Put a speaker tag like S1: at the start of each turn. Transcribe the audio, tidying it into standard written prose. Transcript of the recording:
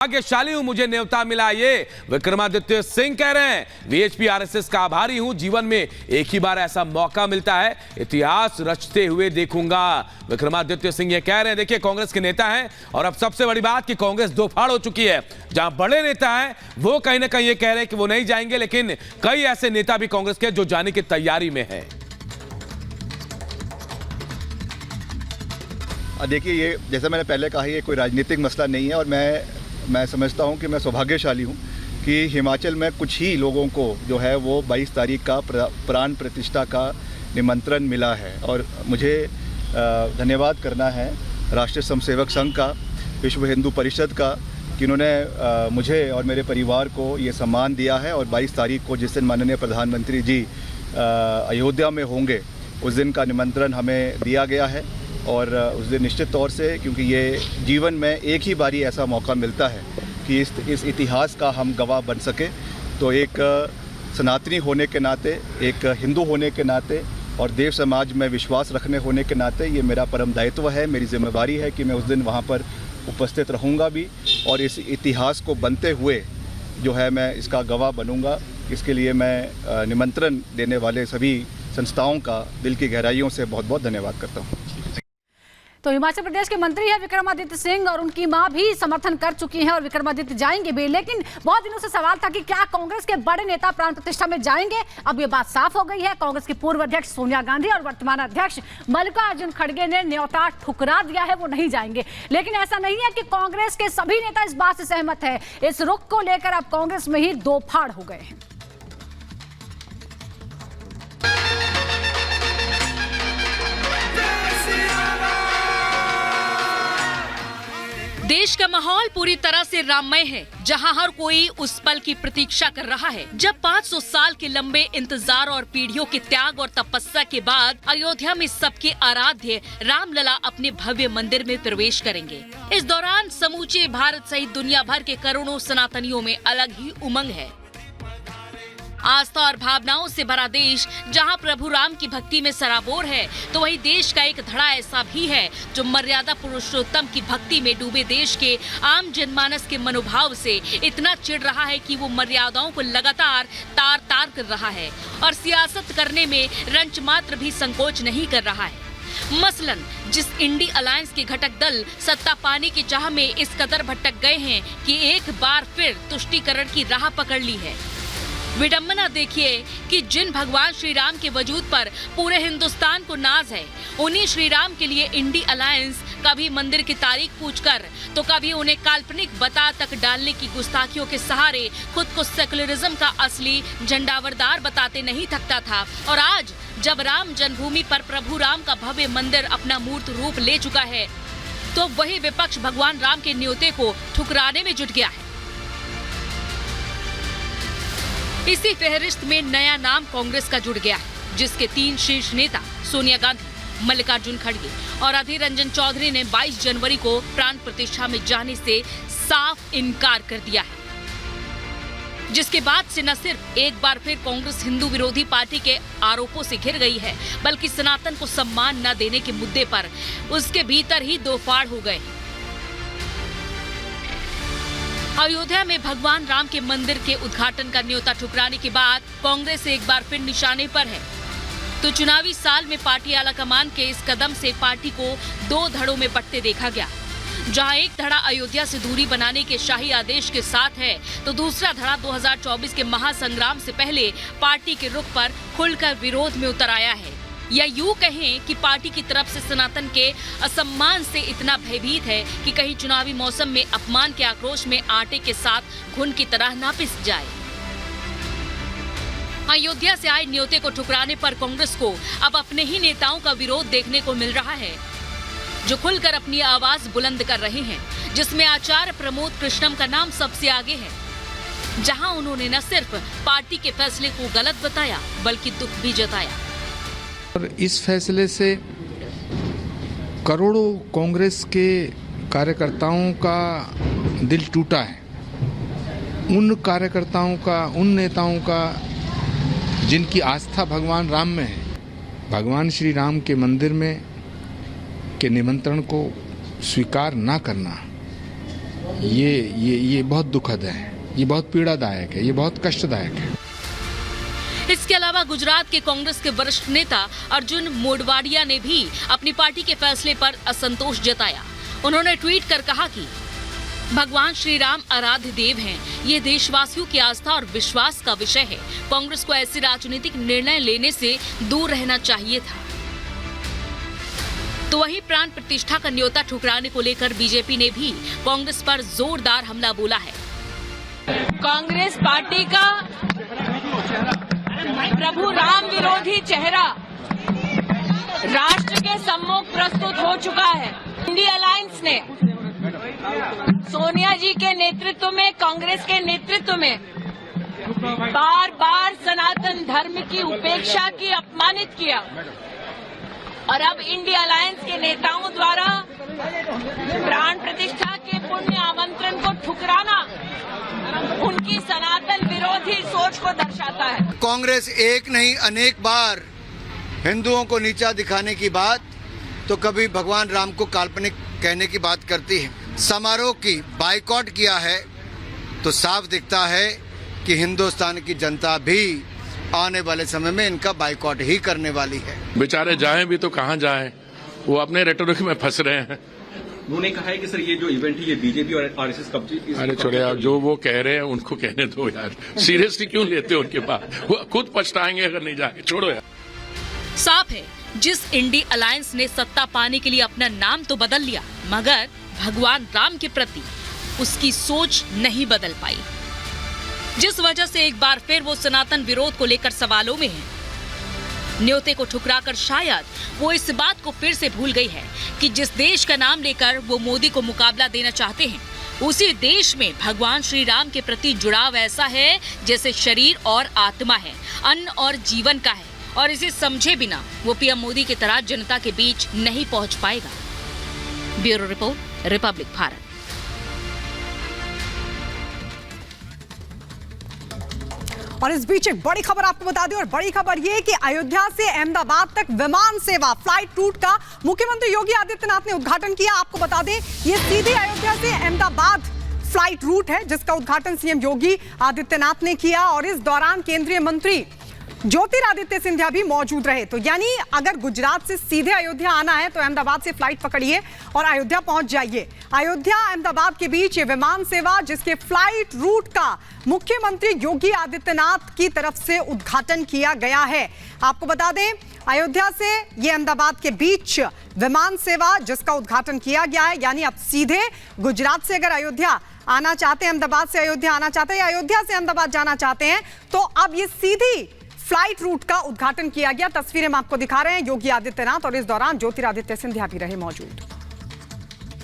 S1: भाग्यशाली हूं, मुझे न्योता मिला। ये विक्रमादित्य सिंह कह रहे हैं। वीएचपी आरएसएस का आभारी हूं, जीवन में एक ही बार ऐसा मौका मिलता है, इतिहास रचते हुए देखूंगा। विक्रमादित्य सिंह ये कह रहे हैं। देखिए, कांग्रेस के नेता हैं और अब सबसे बड़ी बात कि कांग्रेस दो फाड़ हो चुकी है। जहां बड़े नेता हैं वो कहीं ना कहीं ये कह रहे हैं कि वो नहीं जाएंगे, लेकिन कई ऐसे नेता भी कांग्रेस के जो जाने की तैयारी में है।
S2: देखिए, ये जैसा मैंने पहले कहा, ये कोई राजनीतिक मसला नहीं है और मैं समझता हूँ कि मैं सौभाग्यशाली हूँ कि हिमाचल में कुछ ही लोगों को जो है वो 22 तारीख का प्राण प्रतिष्ठा का निमंत्रण मिला है। और मुझे धन्यवाद करना है राष्ट्रीय स्वयंसेवक संघ का, विश्व हिंदू परिषद का, कि उन्होंने मुझे और मेरे परिवार को ये सम्मान दिया है। और 22 तारीख को जिस दिन माननीय प्रधानमंत्री जी अयोध्या में होंगे, उस दिन का निमंत्रण हमें दिया गया है। और उस दिन निश्चित तौर से, क्योंकि ये जीवन में एक ही बारी ऐसा मौका मिलता है कि इस इतिहास का हम गवाह बन सके, तो एक सनातनी होने के नाते, एक हिंदू होने के नाते और देव समाज में विश्वास रखने होने के नाते ये मेरा परम दायित्व है, मेरी जिम्मेदारी है कि मैं उस दिन वहाँ पर उपस्थित रहूँगा भी और इस इतिहास को बनते हुए जो है मैं इसका गवाह बनूँगा। इसके लिए मैं निमंत्रण देने वाले सभी संस्थाओं का दिल की गहराइयों से बहुत बहुत धन्यवाद करता हूँ।
S3: तो हिमाचल प्रदेश के मंत्री हैं विक्रमादित्य सिंह और उनकी मां भी समर्थन कर चुकी हैं और विक्रमादित्य जाएंगे भी। लेकिन बहुत दिनों से सवाल था कि क्या कांग्रेस के बड़े नेता प्राण प्रतिष्ठा में जाएंगे। अब ये बात साफ हो गई है। कांग्रेस की पूर्व अध्यक्ष सोनिया गांधी और वर्तमान अध्यक्ष मल्लिकार्जुन खड़गे ने न्योता ठुकरा दिया है, वो नहीं जाएंगे। लेकिन ऐसा नहीं है कि कांग्रेस के सभी नेता इस बात से सहमत है। इस रुख को लेकर अब कांग्रेस में ही दो फाड़ हो गए हैं।
S4: देश का माहौल पूरी तरह से राममय है, जहां हर कोई उस पल की प्रतीक्षा कर रहा है जब 500 साल के लंबे इंतजार और पीढ़ियों के त्याग और तपस्या के बाद अयोध्या में सबके आराध्य रामलला अपने भव्य मंदिर में प्रवेश करेंगे। इस दौरान समूचे भारत सहित दुनिया भर के करोड़ों सनातनियों में अलग ही उमंग है। आस्था और भावनाओं से भरा देश जहां प्रभु राम की भक्ति में सराबोर है, तो वहीं देश का एक धड़ा ऐसा भी है जो मर्यादा पुरुषोत्तम की भक्ति में डूबे देश के आम जनमानस के मनोभाव से इतना चिढ़ रहा है कि वो मर्यादाओं को लगातार तार तार कर रहा है और सियासत करने में रंच मात्र भी संकोच नहीं कर रहा है। मसलन जिस इंडी अलायंस के घटक दल सत्ता पाने की चाह में इस कदर भटक गए हैं कि एक बार फिर तुष्टीकरण की राह पकड़ ली है। विडंबना देखिए कि जिन भगवान श्री राम के वजूद पर पूरे हिंदुस्तान को नाज है, उन्हीं श्री राम के लिए इंडी अलायंस कभी मंदिर की तारीख पूछकर तो कभी उन्हें काल्पनिक बता तक डालने की गुस्ताखियों के सहारे खुद को सेकुलरिज्म का असली झंडावरदार बताते नहीं थकता था। और आज जब राम जन्मभूमि पर प्रभु राम का भव्य मंदिर अपना मूर्त रूप ले चुका है, तो वही विपक्ष भगवान राम के न्योते को ठुकराने में जुट गया है। इसी फहरिस्त में नया नाम कांग्रेस का जुड़ गया है, जिसके 3 शीर्ष नेता सोनिया गांधी, मल्लिकार्जुन खड़गे और अधीर रंजन चौधरी ने 22 जनवरी को प्राण प्रतिष्ठा में जाने से साफ इनकार कर दिया है। जिसके बाद से न सिर्फ एक बार फिर कांग्रेस हिंदू विरोधी पार्टी के आरोपों से घिर गई है, बल्कि सनातन को सम्मान न देने के मुद्दे पर उसके भीतर ही दो फाड़ हो गए। अयोध्या में भगवान राम के मंदिर के उद्घाटन का न्योता ठुकराने के बाद कांग्रेस एक बार फिर निशाने पर है। तो चुनावी साल में पार्टी आलाकमान के इस कदम से पार्टी को 2 धड़ों में बंटते देखा गया, जहां एक धड़ा अयोध्या से दूरी बनाने के शाही आदेश के साथ है, तो दूसरा धड़ा 2024 के महासंग्राम से पहले पार्टी के रुख पर खुलकर विरोध में उतर आया है। या यूं कहें कि पार्टी की तरफ से सनातन के असम्मान से इतना भयभीत है कि कहीं चुनावी मौसम में अपमान के आक्रोश में आटे के साथ घुन की तरह ना पिस जाए। अयोध्या से आए न्योते को ठुकराने पर कांग्रेस को अब अपने ही नेताओं का विरोध देखने को मिल रहा है, जो खुलकर अपनी आवाज बुलंद कर रहे हैं, जिसमें आचार्य प्रमोद कृष्णम का नाम सबसे आगे है, जहां उन्होंने न सिर्फ पार्टी के फैसले को गलत बताया, बल्कि दुख भी जताया।
S5: और इस फैसले से करोड़ों कांग्रेस के कार्यकर्ताओं का दिल टूटा है। उन कार्यकर्ताओं का, उन नेताओं का जिनकी आस्था भगवान राम में है, भगवान श्री राम के मंदिर में के निमंत्रण को स्वीकार ना करना ये बहुत दुखद है, ये बहुत पीड़ादायक है, ये बहुत कष्टदायक है।
S4: इसके अलावा गुजरात के कांग्रेस के वरिष्ठ नेता अर्जुन मोढवाडिया ने भी अपनी पार्टी के फैसले पर असंतोष जताया। उन्होंने ट्वीट कर कहा कि भगवान श्री राम आराध्य देव हैं। ये देशवासियों की आस्था और विश्वास का विषय है। कांग्रेस को ऐसे राजनीतिक निर्णय लेने से दूर रहना चाहिए था। तो वहीं प्राण प्रतिष्ठा का न्योता ठुकराने को लेकर बीजेपी ने भी कांग्रेस पर जोरदार हमला बोला है।
S6: कांग्रेस पार्टी का प्रभु राम विरोधी चेहरा राष्ट्र के सम्मुख प्रस्तुत हो चुका है। इंडिया अलायंस ने सोनिया जी के नेतृत्व में, कांग्रेस के नेतृत्व में बार बार सनातन धर्म की उपेक्षा की, अपमानित किया और अब इंडिया अलायंस के नेताओं द्वारा प्राण प्रतिष्ठा के पुण्य आमंत्रण को ठुकराना उनकी सनातन विरोधी सोच को दर्शाता है।
S7: कांग्रेस एक नहीं अनेक बार हिंदुओं को नीचा दिखाने की बात, तो कभी भगवान राम को काल्पनिक कहने की बात करती है। समारोह की बाइकॉट किया है तो साफ दिखता है कि हिंदुस्तान की जनता भी आने वाले समय में इनका बाइकॉट ही करने वाली है।
S8: बेचारे जाएं भी तो कहां जाएं, वो अपने रेटोरिक में फंस रहे हैं।
S9: उन्होंने कहा है कि सर ये जो इवेंट है ये बीजेपी और आरएसएस कब्जे।
S8: अरे छोड़े आप, जो वो कह रहे हैं उनको कहने दो यार, सीरियसली क्यों लेते हो उनके बात? वो खुद पछताएंगे अगर नहीं जाएंगे, छोड़ो यार।
S4: साफ है, जिस इंडी अलायंस ने सत्ता पाने के लिए अपना नाम तो बदल लिया, मगर भगवान राम के प्रति उसकी सोच नहीं बदल पाई, जिस वजह से एक बार फिर वो सनातन विरोध को लेकर सवालों में है। न्योते को ठुकराकर शायद वो इस बात को फिर से भूल गई है कि जिस देश का नाम लेकर वो मोदी को मुकाबला देना चाहते हैं, उसी देश में भगवान श्री राम के प्रति जुड़ाव ऐसा है जैसे शरीर और आत्मा है, अन्न और जीवन का है, और इसे समझे बिना वो पीएम मोदी की तरह जनता के बीच नहीं पहुंच पाएगा। Bureau report, Republic Bharat.
S10: और इस बीच एक बड़ी खबर आपको बता दें, और बड़ी खबर ये कि अयोध्या से अहमदाबाद तक विमान सेवा फ्लाइट रूट का मुख्यमंत्री योगी आदित्यनाथ ने उद्घाटन किया। आपको बता दें, ये सीधे अयोध्या से अहमदाबाद फ्लाइट रूट है जिसका उद्घाटन सीएम योगी आदित्यनाथ ने किया, और इस दौरान केंद्रीय मंत्री ज्योतिरादित्य सिंधिया भी मौजूद रहे। तो यानी अगर गुजरात से सीधे अयोध्या आना है तो अहमदाबाद से फ्लाइट पकड़िए और अयोध्या पहुंच जाइए। अयोध्या अहमदाबाद के बीच ये विमान सेवा, जिसके फ्लाइट रूट का मुख्यमंत्री योगी आदित्यनाथ की तरफ से उद्घाटन किया गया है। आपको बता दें, अयोध्या से ये अहमदाबाद के बीच विमान सेवा जिसका उद्घाटन किया गया है, यानी अब सीधे गुजरात से अगर अयोध्या आना चाहते हैं, अहमदाबाद से अयोध्या आना चाहते हैं या अयोध्या से अहमदाबाद जाना चाहते हैं, तो अब ये सीधी फ्लाइट रूट का उद्घाटन किया गया। तस्वीरें हम आपको दिखा रहे हैं, योगी आदित्यनाथ, और इस दौरान ज्योतिरादित्य सिंधिया भी रहे मौजूद।